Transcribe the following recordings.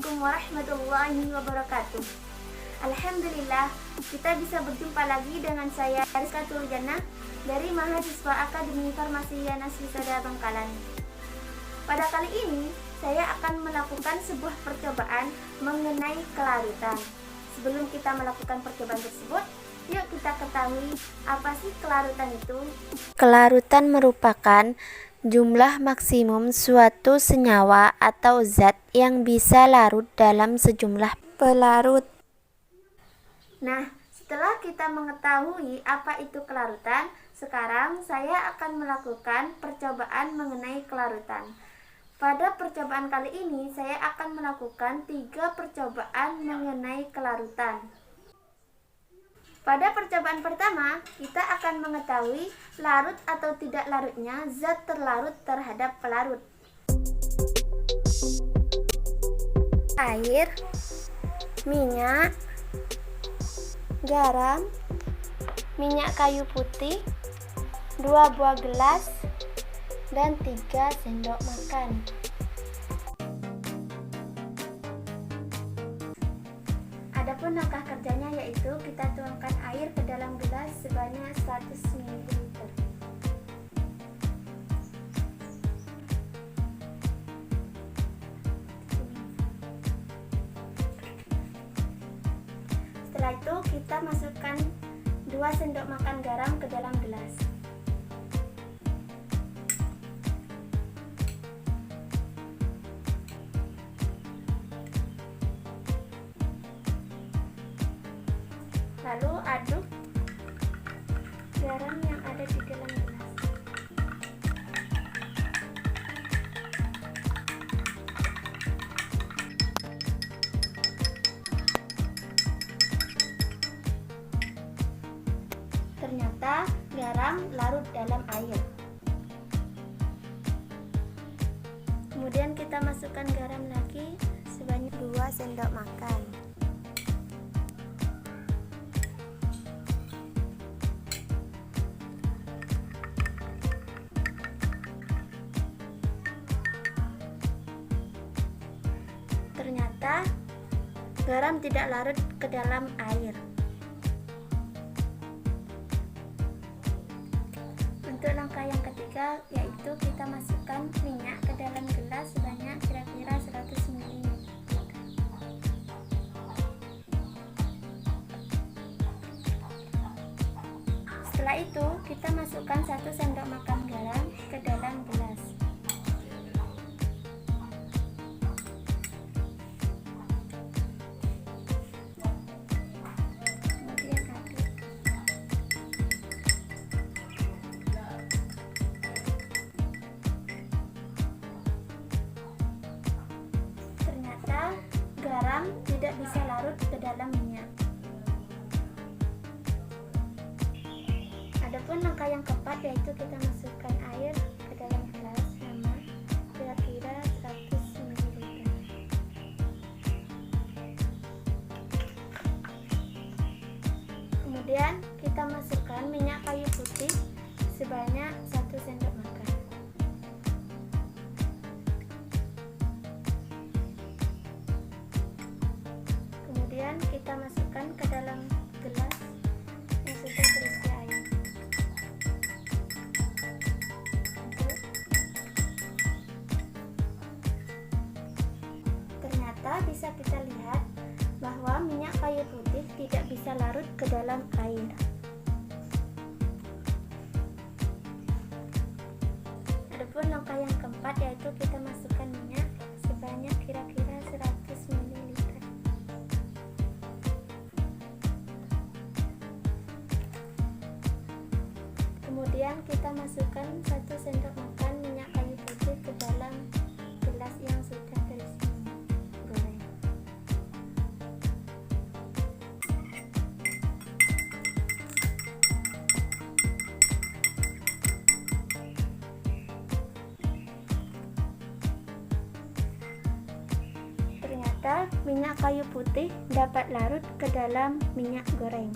Assalamualaikum warahmatullahi wabarakatuh. Alhamdulillah, kita bisa berjumpa lagi dengan saya Rizka Turjana dari mahasiswa Akademi Farmasi Yanas Wisada Bangkalan. Pada kali ini, saya akan melakukan sebuah percobaan mengenai kelarutan. Sebelum kita melakukan percobaan tersebut, yuk kita ketahui apa sih kelarutan itu. Kelarutan merupakan jumlah maksimum suatu senyawa atau zat yang bisa larut dalam sejumlah pelarut. Nah, setelah kita mengetahui apa itu kelarutan, sekarang saya akan melakukan percobaan mengenai kelarutan. Pada percobaan kali ini, saya akan melakukan 3 percobaan mengenai kelarutan. Pada percobaan pertama, kita akan mengetahui larut atau tidak larutnya zat terlarut terhadap pelarut. Air, minyak, garam, minyak kayu putih, 2 buah gelas, dan 3 sendok makan. Adapun langkah kerjanya yaitu kita tuangkan air ke dalam gelas sebanyak 100 ml. Setelah itu kita masukkan 2 sendok makan garam ke dalam gelas. Lalu aduk garam yang ada di dalam gelas. Ternyata garam larut dalam air. Kemudian kita masukkan garam lagi sebanyak 2 sendok makan. Ternyata garam tidak larut ke dalam air. Untuk langkah yang ketiga yaitu kita masukkan minyak ke dalam gelas sebanyak kira-kira 100 ml. Setelah itu kita masukkan 1 sendok makan garam ke dalam gelas. Garam tidak bisa larut ke dalam minyak. Adapun langkah yang keempat yaitu kita masukkan air ke dalam gelas sama kira-kira 100 ml. Kemudian kita masukkan minyak kayu putih sebanyak 1 sendok makan. Kemudian kita masukkan ke dalam gelas yang sudah berisi air. Ternyata bisa kita lihat bahwa minyak kayu putih tidak bisa larut ke dalam air. Adapun langkah yang keempat yaitu kita masukkan minyak sebanyak kira-kira 100 ml. Kemudian kita masukkan 1 sendok makan minyak kayu putih ke dalam gelas yang sudah terisi minyak goreng. Ternyata minyak kayu putih dapat larut ke dalam minyak goreng.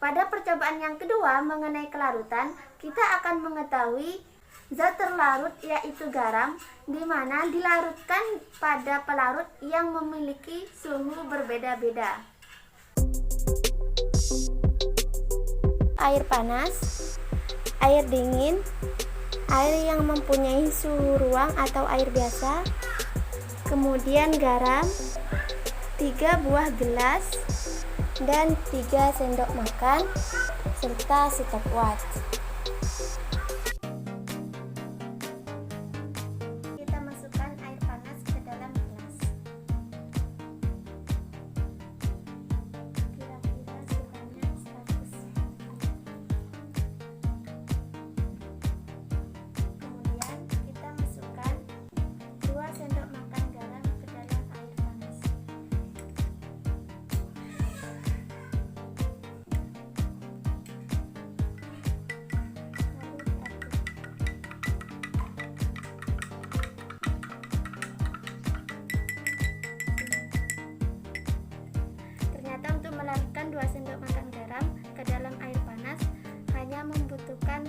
Pada percobaan yang kedua mengenai kelarutan, kita akan mengetahui Zat terlarut yaitu garam, di mana dilarutkan pada pelarut yang memiliki suhu berbeda-beda. Air panas, air dingin, air yang mempunyai suhu ruang atau air biasa, kemudian garam, 3 buah gelas, dan 3 sendok makan, serta stopwatch. Kita masukkan air panas ke dalam gelas. Kira-kira sebanyak 100. Kemudian kita masukkan 2 sendok makan garam ke dalam air panas. Ternyata untuk melarutkan 2 sendok makan garam ke dalam air panas hanya membutuhkan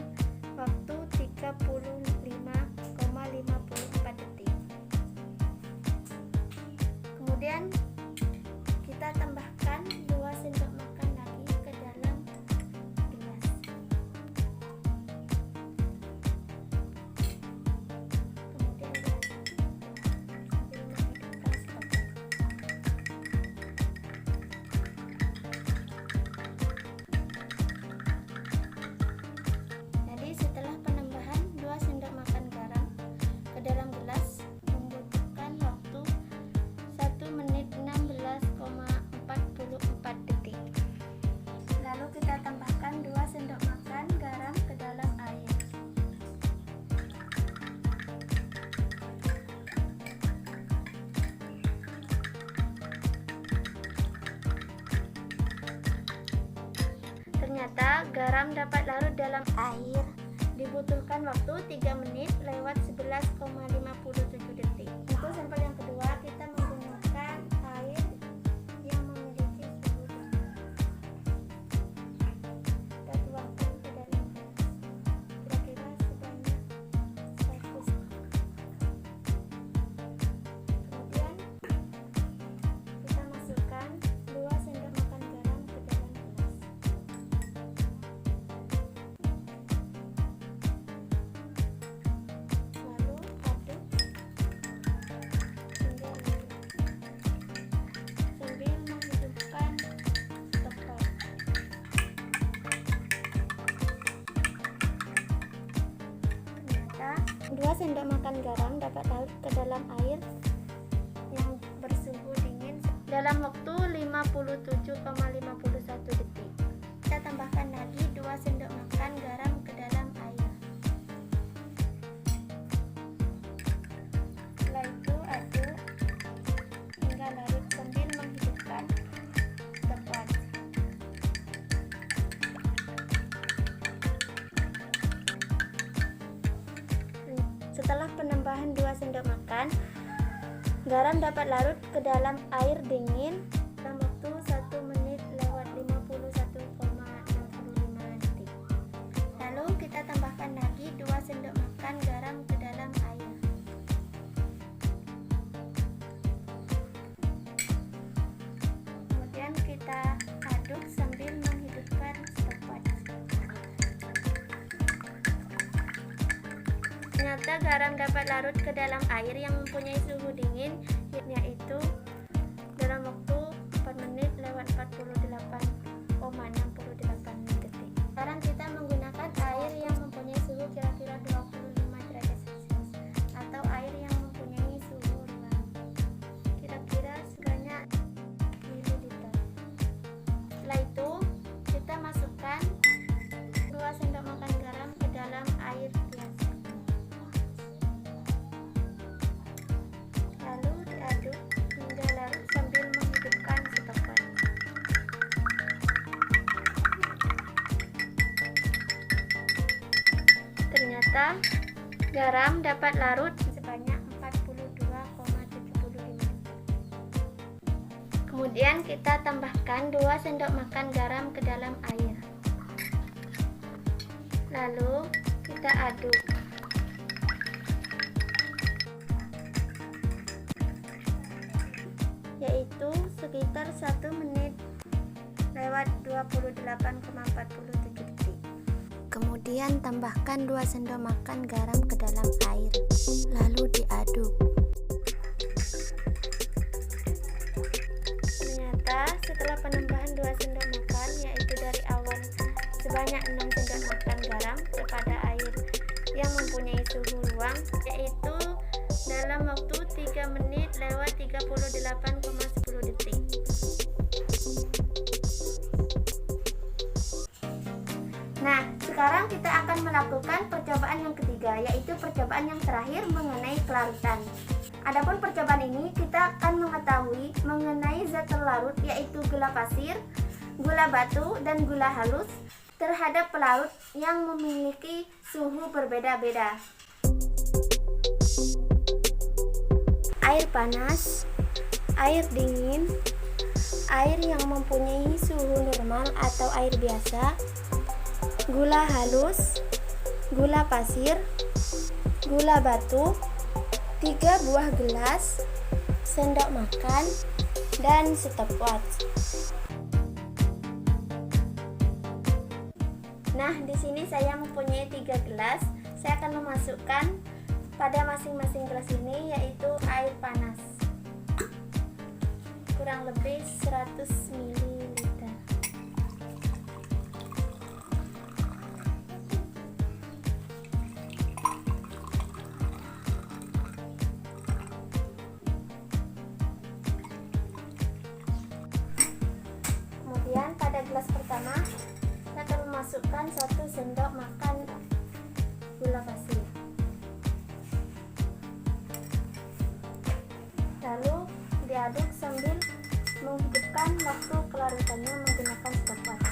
waktu 35,54 detik. Kemudian kita tambahkan 2 sendok makan lagi ke dalam gelas. Kemudian diaduk sambil menghidupkan stopwatch. Jadi setelah penambahan 2 sendok makan garam ke dalam gelas membutuhkan waktu 1 menit 16,44 detik. Lalu kita tambahkan 2 sendok makan garam ke dalam air. Ternyata garam dapat larut dalam air. Dibutuhkan waktu 3 menit lewat 11,57 detik. Untuk sampel yang kedua kita menggunakan air yang memiliki suhu dingin. Kita tuangkan ke dalam gelas. Kira-kira sebanyak 100. Kemudian kita masukkan 2 sendok makan garam ke dalam gelas. Lalu aduk hingga larut sambil menghidupkan stopwatch. Ternyata 2 sendok makan garam dapat larut ke dalam air yang bersuhu dingin dalam waktu 57,51 detik. Kita tambahkan lagi 2 sendok makan garam ke dalam air. Setelah itu aduk hingga larut sambil menghidupkan stopwatch. Setelah penambahan 2 sendok makan, garam dapat larut ke dalam air dingin dalam waktu 1 menit lewat 51,65 detik. Lalu kita tambahkan lagi 2 sendok makan garam ke dalam air. Kemudian kita aduk sambil menghidupkan stopwatch. Ternyata garam dapat larut ke dalam air yang mempunyai suhu dingin, yaitu dalam waktu 4 menit lewat 48,68 detik. Sekarang kita menggunakan air yang mempunyai suhu kira-kira 25 derajat Celcius atau air yang mempunyai suhu ruang, kira-kira sebanyak mililiter. Setelah itu kita masukkan 2 sendok makan garam ke dalam air biasa. Lalu diaduk hingga larut sambil menghidupkan stopwatch. Ternyata garam dapat larut sebanyak 42,75 detik. Kemudian kita tambahkan 2 sendok makan garam ke dalam air. Lalu kita aduk sekitar 1 menit lewat 28,47 detik. Kemudian tambahkan 2 sendok makan garam ke dalam air, lalu diaduk. Ternyata setelah penambahan 2 sendok makan, yaitu dari awal sebanyak 6 sendok makan garam kepada air yang mempunyai suhu ruang, yaitu dalam waktu 3 menit lewat 38,10 detik. Nah, sekarang kita akan melakukan percobaan yang ketiga, yaitu percobaan yang terakhir mengenai kelarutan. Adapun percobaan ini kita akan mengetahui mengenai zat terlarut, yaitu gula pasir, gula batu, dan gula halus terhadap pelarut yang memiliki suhu berbeda-beda. Air panas, air dingin, air yang mempunyai suhu normal atau air biasa, gula halus, gula pasir, gula batu, 3 buah gelas, sendok makan, dan stopwatch. Nah, di sini saya mempunyai 3 gelas. Saya akan memasukkan pada masing-masing gelas ini yaitu air panas. Kurang lebih 100 ml. Kemudian pada gelas pertama saya akan memasukkan 1 sendok makan gula pasir. Lalu diaduk sambil menghidupkan waktu kelarutannya menggunakan stopwatch.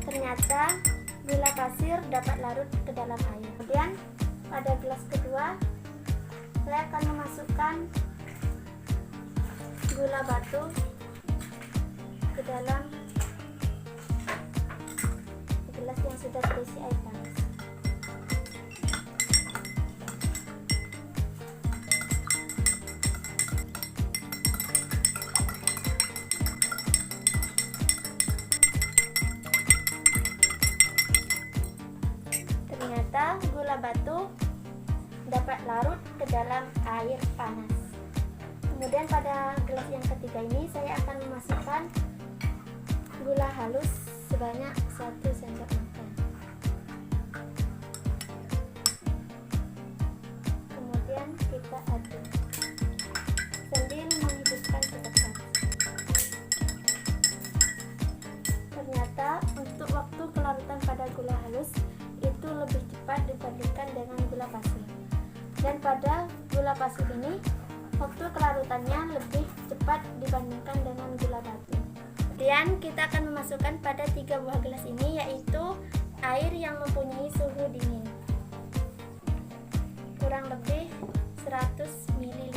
Ternyata gula pasir dapat larut ke dalam air. Kemudian pada gelas kedua saya akan memasukkan gula batu ke dalam gelas yang sudah terisi air panas. Ternyata gula batu dapat larut ke dalam air panas. Kemudian pada gelas yang ketiga ini saya akan memasukkan gula halus sebanyak 1 sendok makan. Kemudian kita aduk sambil menghidupkan stopwatch. Ternyata untuk waktu kelarutan pada gula halus itu lebih cepat dibandingkan dengan gula pasir. Dan pada gula pasir ini waktu kelarutannya lebih cepat dibandingkan dengan gula batu. Kemudian kita akan memasukkan pada 3 buah gelas ini yaitu air yang mempunyai suhu dingin. Kurang lebih 100 ml.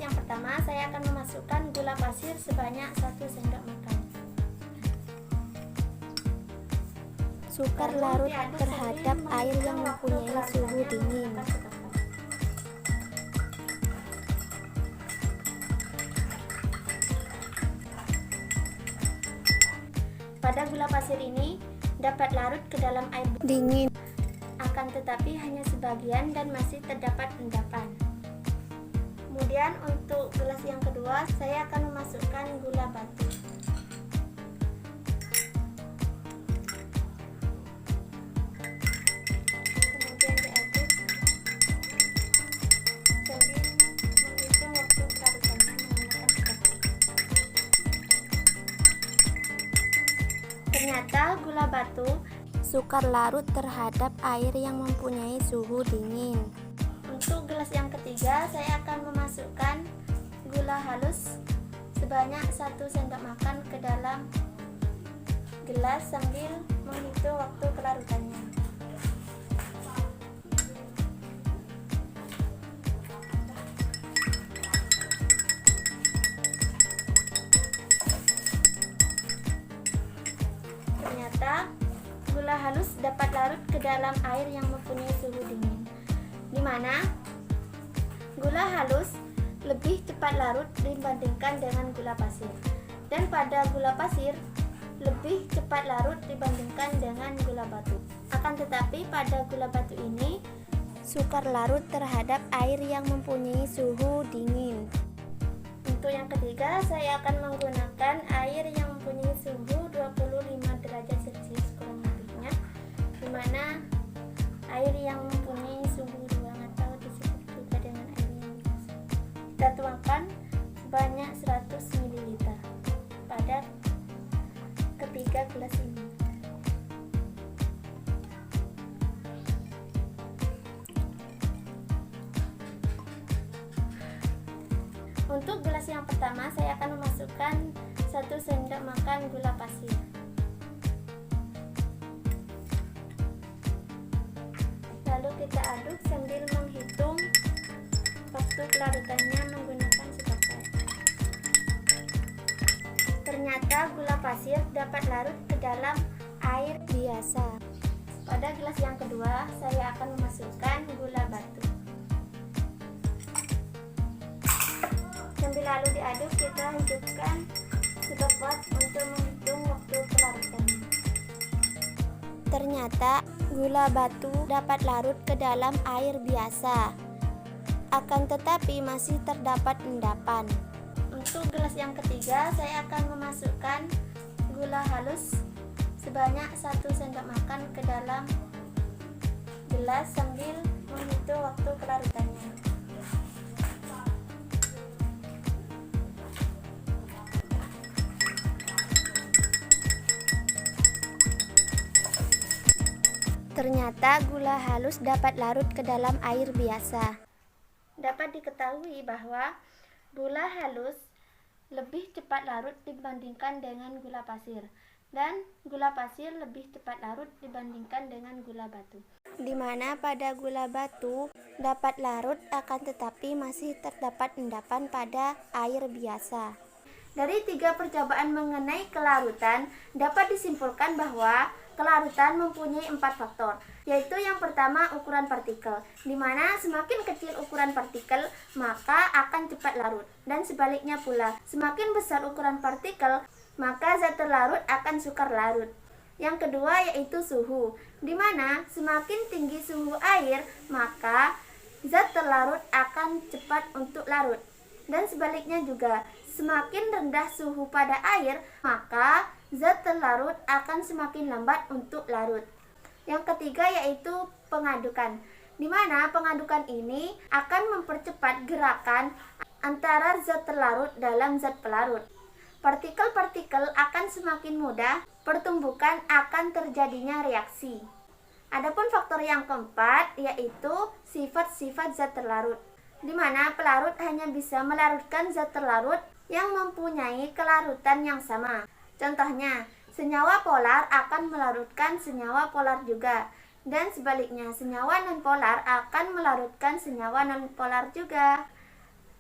Yang pertama saya akan memasukkan gula pasir sebanyak 1 sendok makan. Sukar larut terhadap air yang mempunyai suhu dingin. Pada gula pasir ini dapat larut ke dalam air dingin, akan tetapi hanya sebagian dan masih terdapat endapan. Kemudian untuk gelas yang kedua saya akan memasukkan gula batu. Kemudian diaduk sambil menghitung waktu kelarutannya menggunakan stopwatch. Ternyata gula batu sukar larut terhadap air yang mempunyai suhu dingin. Untuk gelas yang ketiga saya akan memasukkan gula halus sebanyak 1 sendok makan ke dalam gelas sambil menghitung waktu kelarutannya. dapat larut ke dalam air yang mempunyai suhu dingin, di mana gula halus lebih cepat larut dibandingkan dengan gula pasir, dan pada gula pasir lebih cepat larut dibandingkan dengan gula batu. Akan tetapi pada gula batu ini sukar larut terhadap air yang mempunyai suhu dingin. Untuk yang ketiga, saya akan menggunakan air yang mempunyai suhu 25 derajat Celcius kurang lebihnya, di mana air yang mempunyai suhu ruangan atau disebut juga dengan air yang biasa. Kita tuangkan sebanyak 100 ml pada ketiga gelas ini. Untuk gelas yang pertama, saya akan memasukkan 1 sendok makan gula pasir. Lalu kita aduk sambil menghitung waktu kelarutannya menggunakan sepakat. Ternyata gula pasir dapat larut ke dalam air biasa. Pada gelas yang kedua, saya akan memasukkan gula batu. Sambil lalu diaduk, kita hidupkan stopwatch untuk menghitung waktu kelarutannya. Ternyata gula batu dapat larut ke dalam air biasa, akan tetapi masih terdapat endapan. Untuk gelas yang ketiga, saya akan memasukkan gula halus sebanyak 1 sendok makan ke dalam gelas sambil menghitung waktu kelarutannya. Ternyata gula halus dapat larut ke dalam air biasa. Dapat diketahui bahwa gula halus lebih cepat larut dibandingkan dengan gula pasir, dan gula pasir lebih cepat larut dibandingkan dengan gula batu. Di mana pada gula batu dapat larut akan tetapi masih terdapat endapan pada air biasa. Dari 3 percobaan mengenai kelarutan, dapat disimpulkan bahwa kelarutan mempunyai 4 faktor, yaitu yang pertama ukuran partikel, di mana semakin kecil ukuran partikel maka akan cepat larut, dan sebaliknya pula, semakin besar ukuran partikel maka zat terlarut akan sukar larut. Yang kedua yaitu suhu, di mana semakin tinggi suhu air maka zat terlarut akan cepat untuk larut, dan sebaliknya juga, semakin rendah suhu pada air maka zat terlarut akan semakin lambat untuk larut. Yang ketiga yaitu pengadukan, di mana pengadukan ini akan mempercepat gerakan antara zat terlarut dalam zat pelarut. Partikel-partikel akan semakin mudah, pertumbukan akan terjadinya reaksi. Adapun faktor yang keempat yaitu sifat-sifat zat terlarut, di mana pelarut hanya bisa melarutkan zat terlarut yang mempunyai kelarutan yang sama. Contohnya, senyawa polar akan melarutkan senyawa polar juga, dan sebaliknya senyawa nonpolar akan melarutkan senyawa nonpolar juga.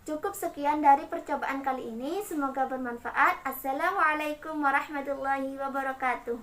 Cukup sekian dari percobaan kali ini, semoga bermanfaat. Assalamualaikum warahmatullahi wabarakatuh.